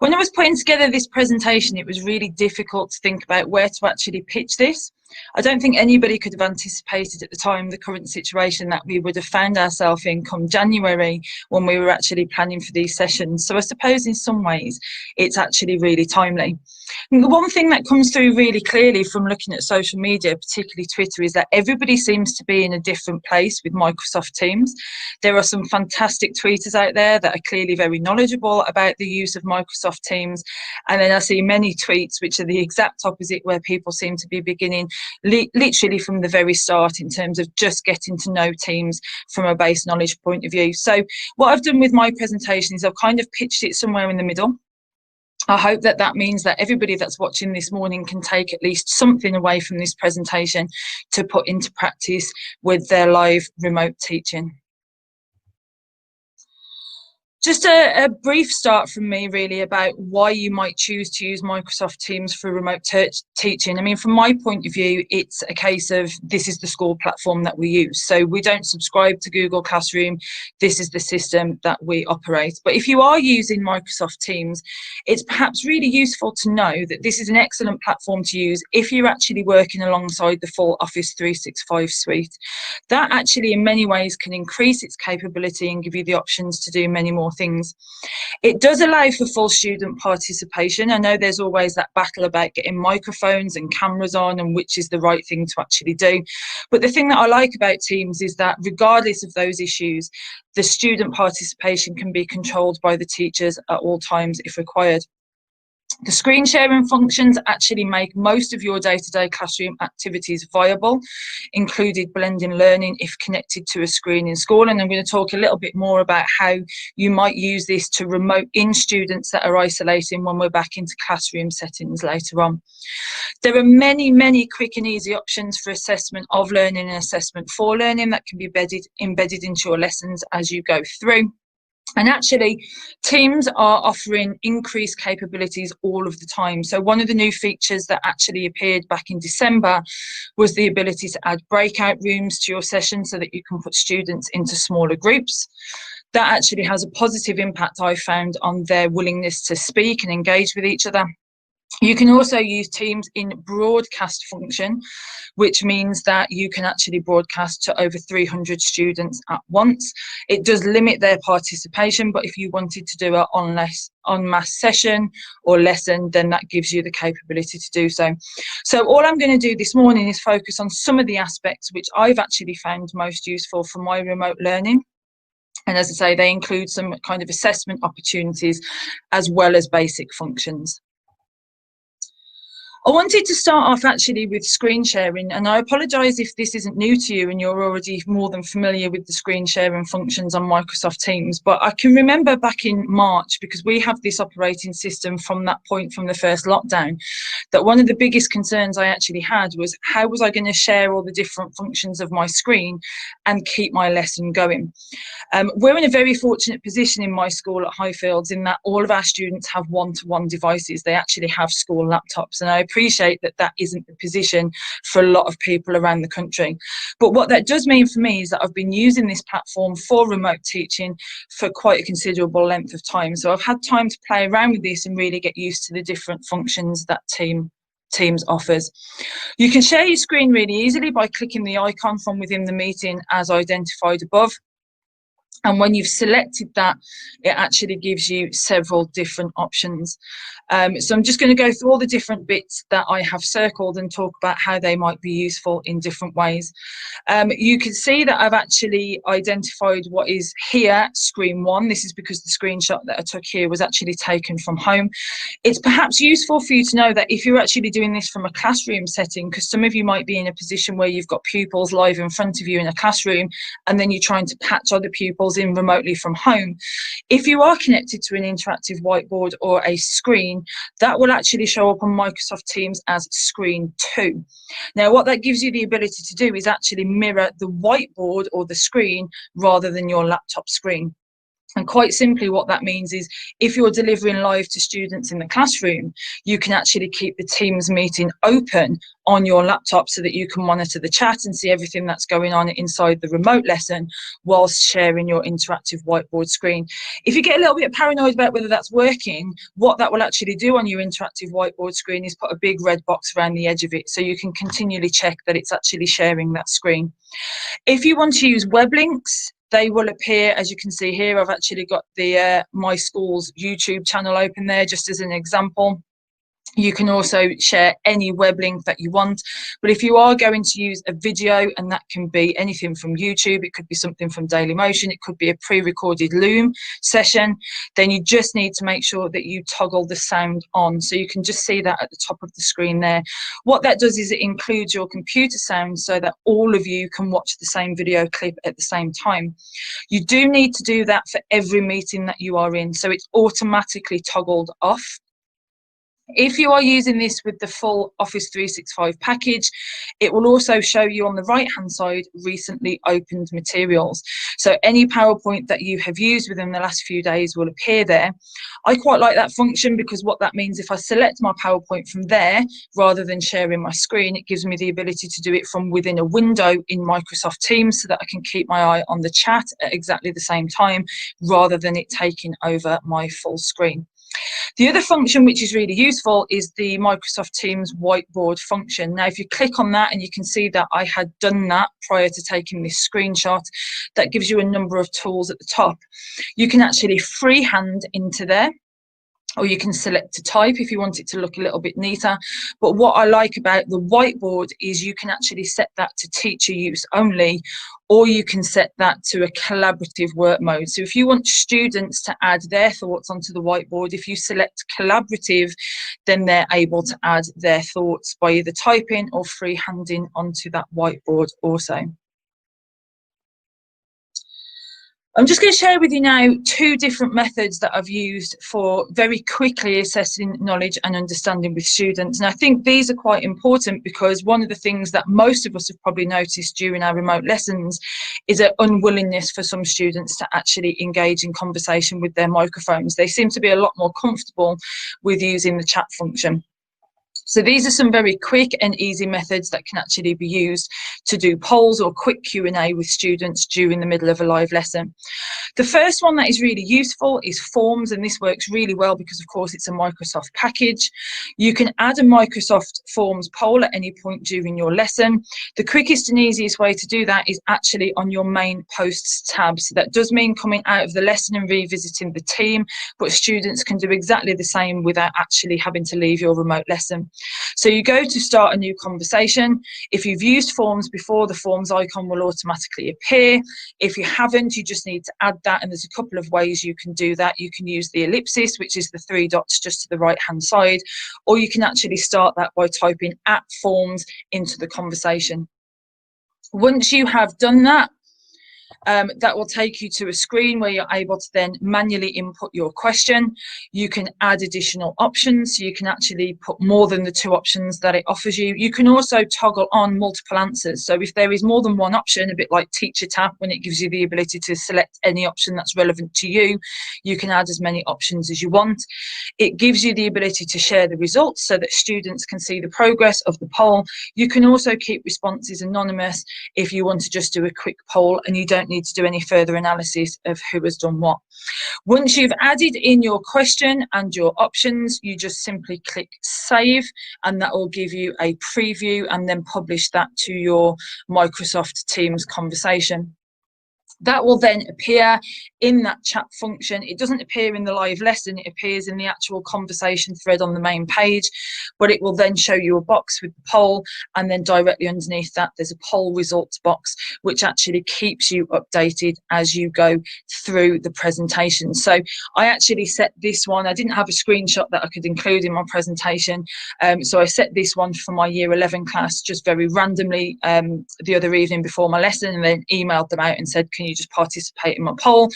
When I was putting together this presentation, it was really difficult to think about where to actually pitch this. I don't think anybody could have anticipated at the time the current situation that we would have found ourselves in come January when we were actually planning for these sessions. So I suppose in some ways it's actually really timely. And the one thing that comes through really clearly from looking at social media, particularly Twitter, is that everybody seems to be in a different place with Microsoft Teams. There are some fantastic tweeters out there that are clearly very knowledgeable about the use of Microsoft Teams. And then I see many tweets which are the exact opposite, where people seem to be beginning literally from the very start in terms of just getting to know Teams from a base knowledge point of view. So what I've done with my presentation is I've kind of pitched it somewhere in the middle. I hope that that means that everybody that's watching this morning can take at least something away from this presentation to put into practice with their live remote teaching. Just a brief start from me really about why you might choose to use Microsoft Teams for remote teaching. I mean, from my point of view, it's a case of this is the school platform that we use. So we don't subscribe to Google Classroom. This is the system that we operate. But if you are using Microsoft Teams, it's perhaps really useful to know that this is an excellent platform to use if you're actually working alongside the full Office 365 suite. That actually in many ways can increase its capability and give you the options to do many more things. It does allow for full student participation. I know there's always that battle about getting microphones and cameras on and which is the right thing to actually do. But the thing that I like about Teams is that regardless of those issues, the student participation can be controlled by the teachers at all times if required. The screen sharing functions actually make most of your day-to-day classroom activities viable, included blending learning if connected to a screen in school. And I'm going to talk a little bit more about how you might use this to remote in students that are isolating when we're back into classroom settings later on. There are many, many quick and easy options for assessment of learning and assessment for learning that can be embedded into your lessons as you go through. And actually, Teams are offering increased capabilities all of the time. So one of the new features that actually appeared back in December was the ability to add breakout rooms to your session so that you can put students into smaller groups. That actually has a positive impact, I found, on their willingness to speak and engage with each other. You can also use Teams in broadcast function, which means that you can actually broadcast to over 300 students at once. It does limit their participation, but if you wanted to do an en masse session or lesson, then that gives you the capability to do so. So all I'm going to do this morning is focus on some of the aspects which I've actually found most useful for my remote learning. And as I say, they include some kind of assessment opportunities as well as basic functions. I wanted to start off actually with screen sharing, and I apologise if this isn't new to you and you're already more than familiar with the screen sharing functions on Microsoft Teams, but I can remember back in March, because we have this operating system from that point, from the first lockdown, that one of the biggest concerns I actually had was how was I going to share all the different functions of my screen and keep my lesson going. We're in a very fortunate position in my school at Highfields in that all of our students have one-to-one devices. They actually have school laptops, and I appreciate that that isn't the position for a lot of people around the country. But what that does mean for me is that I've been using this platform for remote teaching for quite a considerable length of time. So I've had time to play around with this and really get used to the different functions that Teams offers. You can share your screen really easily by clicking the icon from within the meeting as identified above. And when you've selected that, it actually gives you several different options. So I'm just going to go through all the different bits that I have circled and talk about how they might be useful in different ways. You can see that I've actually identified what is here, screen one. This is because the screenshot that I took here was actually taken from home. It's perhaps useful for you to know that if you're actually doing this from a classroom setting, because some of you might be in a position where you've got pupils live in front of you in a classroom, and then you're trying to patch other pupils in remotely from home. If you are connected to an interactive whiteboard or a screen, that will actually show up on Microsoft Teams as screen 2. Now, what that gives you the ability to do is actually mirror the whiteboard or the screen rather than your laptop screen. And quite simply, what that means is if you're delivering live to students in the classroom, you can actually keep the Teams meeting open on your laptop so that you can monitor the chat and see everything that's going on inside the remote lesson whilst sharing your interactive whiteboard screen. If you get a little bit paranoid about whether that's working, what that will actually do on your interactive whiteboard screen is put a big red box around the edge of it so you can continually check that it's actually sharing that screen. If you want to use web links, they will appear, as you can see here. I've actually got the my school's YouTube channel open there just as an example. You can also share any web link that you want, but if you are going to use a video, and that can be anything from YouTube, it could be something from Dailymotion, it could be a pre-recorded Loom session, then you just need to make sure that you toggle the sound on. So you can just see that at the top of the screen there. What that does is it includes your computer sound so that all of you can watch the same video clip at the same time. You do need to do that for every meeting that you are in, so it's automatically toggled off. If you are using this with the full Office 365 package, it will also show you on the right-hand side recently opened materials. So any PowerPoint that you have used within the last few days will appear there. I quite like that function because what that means, if I select my PowerPoint from there, rather than sharing my screen, it gives me the ability to do it from within a window in Microsoft Teams so that I can keep my eye on the chat at exactly the same time, rather than it taking over my full screen. The other function which is really useful is the Microsoft Teams whiteboard function. Now, if you click on that, and you can see that I had done that prior to taking this screenshot, that gives you a number of tools at the top. You can actually freehand into there, or you can select to type if you want it to look a little bit neater. But what I like about the whiteboard is you can actually set that to teacher use only, or you can set that to a collaborative work mode. So if you want students to add their thoughts onto the whiteboard, if you select collaborative, then they're able to add their thoughts by either typing or freehanding onto that whiteboard also. I'm just going to share with you now two different methods that I've used for very quickly assessing knowledge and understanding with students. And I think these are quite important because one of the things that most of us have probably noticed during our remote lessons is an unwillingness for some students to actually engage in conversation with their microphones. They seem to be a lot more comfortable with using the chat function. So these are some very quick and easy methods that can actually be used to do polls or quick Q&A with students during the middle of a live lesson. The first one that is really useful is forms, and this works really well because, of course, it's a Microsoft package. You can add a Microsoft Forms poll at any point during your lesson. The quickest and easiest way to do that is actually on your main posts tab. So that does mean coming out of the lesson and revisiting the team, but students can do exactly the same without actually having to leave your remote lesson. So you go to start a new conversation. If you've used forms before, the forms icon will automatically appear. If you haven't, you just need to add that, and there's a couple of ways you can do that. You can use the ellipsis, which is the 3 dots just to the right hand side, or you can actually start that by typing @forms into the conversation. Once you have done that, that will take you to a screen where you're able to then manually input your question. You can add additional options, so you can actually put more than the 2 options that it offers you. You can also toggle on multiple answers. So if there is more than one option, a bit like Teacher Tab, when it gives you the ability to select any option that's relevant to you, you can add as many options as you want. It gives you the ability to share the results so that students can see the progress of the poll. You can also keep responses anonymous if you want to just do a quick poll and you don't need to do any further analysis of who has done what. Once you've added in your question and your options, you just simply click save, and that will give you a preview and then publish that to your Microsoft Teams conversation. That will then appear in that chat function. It doesn't appear in the live lesson, it appears in the actual conversation thread on the main page, but it will then show you a box with the poll, and then directly underneath that there's a poll results box which actually keeps you updated as you go through the presentation. So I actually set this one, I didn't have a screenshot that I could include in my presentation, so I set this one for my year 11 class just very randomly the other evening before my lesson, and then emailed them out and said, can you just participate in my poll?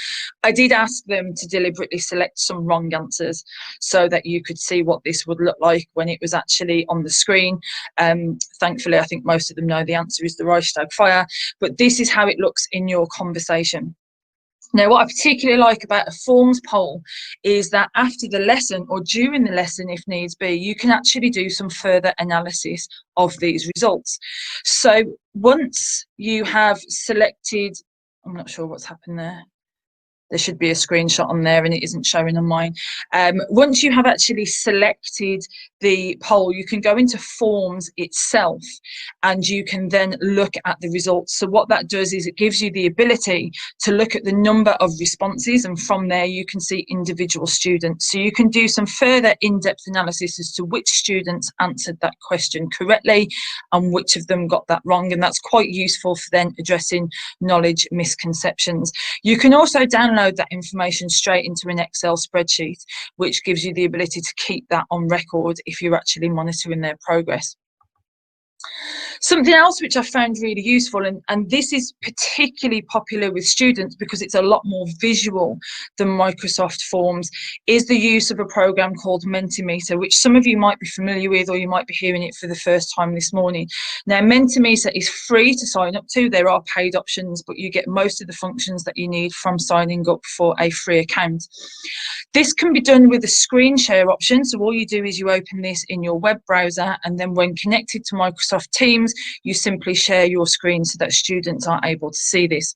I did ask them to deliberately select some wrong answers so that you could see what this would look like when it was actually on the screen. Thankfully, I think most of them know the answer is the Reichstag fire, but this is how it looks in your conversation. Now, what I particularly like about a forms poll is that after the lesson or during the lesson, if needs be, you can actually do some further analysis of these results. So once you have selected, I'm not sure what's happened there. There should be a screenshot on there and it isn't showing on mine. Once you have actually selected the poll, you can go into forms itself and you can then look at the results. So what that does is it gives you the ability to look at the number of responses, and from there you can see individual students. So you can do some further in-depth analysis as to which students answered that question correctly and which of them got that wrong, and that's quite useful for then addressing knowledge misconceptions. You can also download that information straight into an Excel spreadsheet, which gives you the ability to keep that on record if you're actually monitoring their progress. Something else which I found really useful, and this is particularly popular with students because it's a lot more visual than Microsoft Forms, is the use of a program called Mentimeter, which some of you might be familiar with, or you might be hearing it for the first time this morning. Now, Mentimeter is free to sign up to. There are paid options, but you get most of the functions that you need from signing up for a free account. This can be done with a screen share option. So all you do is you open this in your web browser, and then when connected to Microsoft Teams, you simply share your screen so that students are able to see this.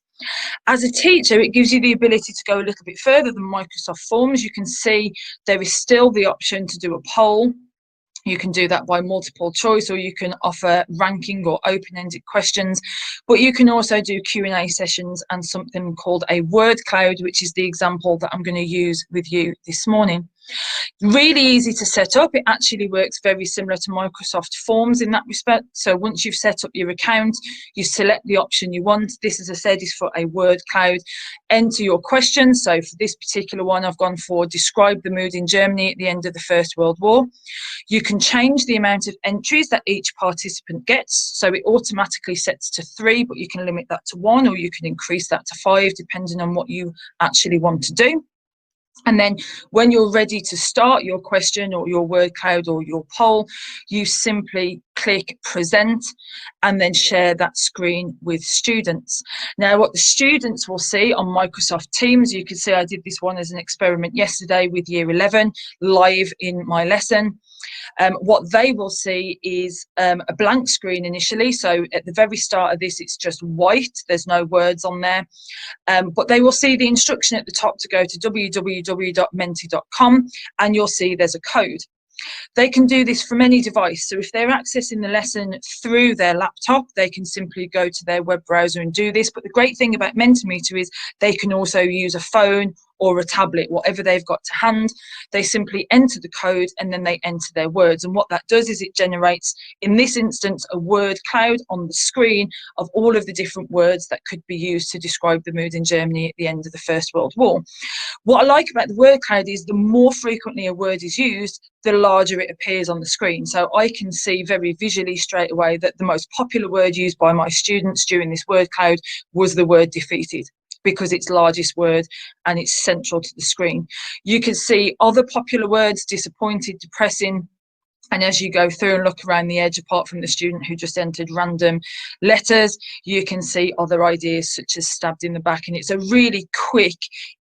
As a teacher, it gives you the ability to go a little bit further than Microsoft Forms. You can see there is still the option to do a poll. You can do that by multiple choice, or you can offer ranking or open-ended questions, but you can also do Q&A sessions and something called a word cloud, which is the example that I'm going to use with you this morning. Really easy to set up. It actually works very similar to Microsoft Forms in that respect. So once you've set up your account, you select the option you want. This, as I said, is for a word cloud. Enter your question. So for this particular one, I've gone for describe the mood in Germany at the end of the First World War. You can change the amount of entries that each participant gets. So it automatically sets to 3, but you can limit that to 1, or you can increase that to 5, depending on what you actually want to do. And then when you're ready to start your question or your word cloud or your poll, you simply click present and then share that screen with students. Now, what the students will see on Microsoft Teams, you can see I did this one as an experiment yesterday with Year 11 live in my lesson. What they will see is a blank screen initially. So at the very start of this, it's just white. There's no words on there. But they will see the instruction at the top to go to www.menti.com, and you'll see there's a code. They can do this from any device. So if they're accessing the lesson through their laptop, they can simply go to their web browser and do this. But the great thing about Mentimeter is they can also use a phone or a tablet, whatever they've got to hand. They simply enter the code and then they enter their words. And what that does is it generates, in this instance, a word cloud on the screen of all of the different words that could be used to describe the mood in Germany at the end of the First World War. What I like about the word cloud is the more frequently a word is used, the larger it appears on the screen. So I can see very visually straight away that the most popular word used by my students during this word cloud was the word defeated, because it's largest word and it's central to the screen. You can see other popular words: disappointed, depressing. And as you go through and look around the edge, apart from the student who just entered random letters, you can see other ideas such as stabbed in the back. And it's a really quick,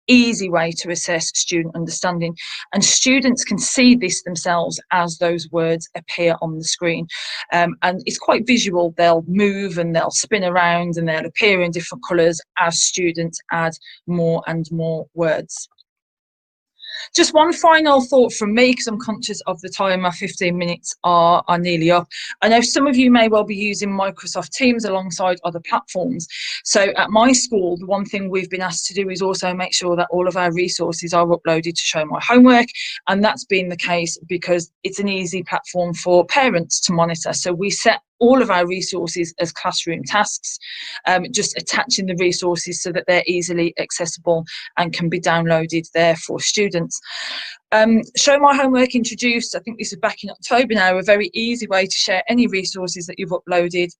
easy way to assess student understanding. And students can see this themselves as those words appear on the screen. And it's quite visual. They'll move and they'll spin around and they'll appear in different colours as students add more and more words. Just one final thought from me, because I'm conscious of the time. My 15 minutes are nearly up. I know some of you may well be using Microsoft Teams alongside other platforms. So at my school, the one thing we've been asked to do is also make sure that all of our resources are uploaded to show my homework. And that's been the case because it's an easy platform for parents to monitor. So we set all of our resources as classroom tasks, just attaching the resources so that they're easily accessible and can be downloaded there for students. Show My Homework introduced, I think this is back in October now, a very easy way to share any resources that you've uploaded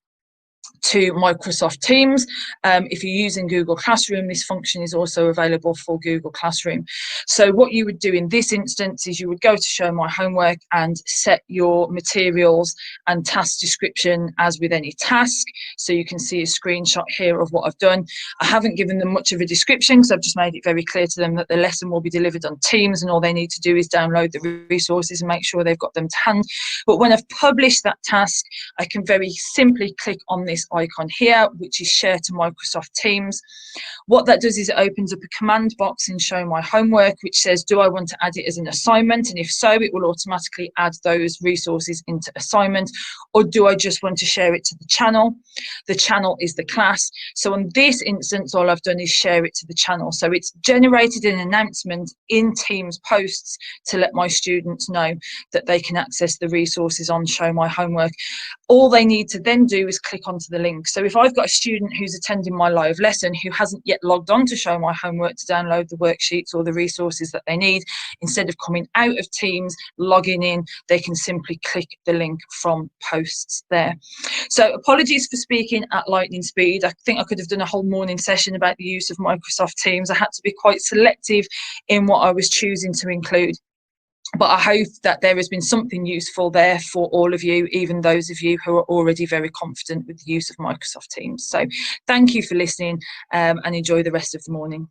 to Microsoft Teams. If you're using Google Classroom, this function is also available for Google Classroom. So what you would do in this instance is you would go to show my homework and set your materials and task description as with any task. So you can see a screenshot here of what I've done. I haven't given them much of a description because I've just made it very clear to them that the lesson will be delivered on Teams and all they need to do is download the resources and make sure they've got them to hand. But when I've published that task, I can very simply click on this icon here, which is share to Microsoft Teams. What that does is it opens up a command box in show my homework, which says, do I want to add it as an assignment? And if so, it will automatically add those resources into assignment. Or do I just want to share it to the channel? The channel is the class. So on this instance, all I've done is share it to the channel. So it's generated an announcement in Teams posts to let my students know that they can access the resources on show my homework. All they need to then do is click onto the link. So if I've got a student who's attending my live lesson who hasn't yet logged on to show my homework to download the worksheets or the resources that they need, instead of coming out of Teams, logging in, they can simply click the link from posts there. So apologies for speaking at lightning speed. I think I could have done a whole morning session about the use of Microsoft Teams. I had to be quite selective in what I was choosing to include. But I hope that there has been something useful there for all of you, even those of you who are already very confident with the use of Microsoft Teams. So thank you for listening and enjoy the rest of the morning.